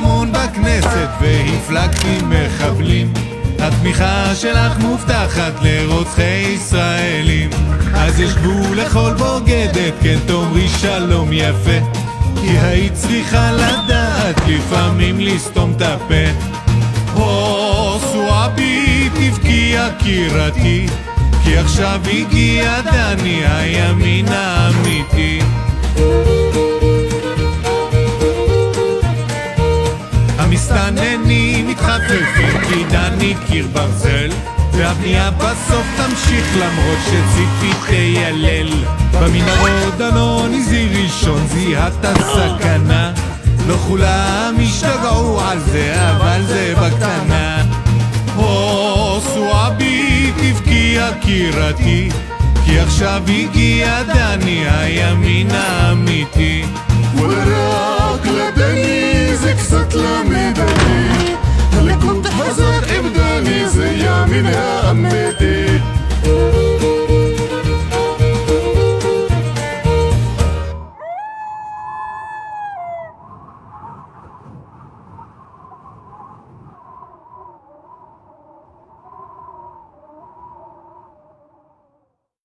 המון בכנסת והפלגתי מחבלים. התמיכה שלך מובטחת לרוצחי ישראלים. אז יש גבול לכל בוגדת, כן תאמרי שלום יפה, כי היית צריכה לדעת לפעמים לסתום את הפה. סואבי תבכי יקירתי, כי עכשיו הגיע דני הימין האמיתי. המסתננים מתחפפים כי דני קיר ברזל, והבנייה בסוף תמשיך למרות שציפי תיילל. במנהרות דנון הזהיר ראשון, זיהה את הסכנה. לא כולם השתגעו על זה, אבל זה בקטנה. סואבי תבכי יקירתי, כי עכשיו הגיע דני הימין האמיתי. ורק לדני זה קצת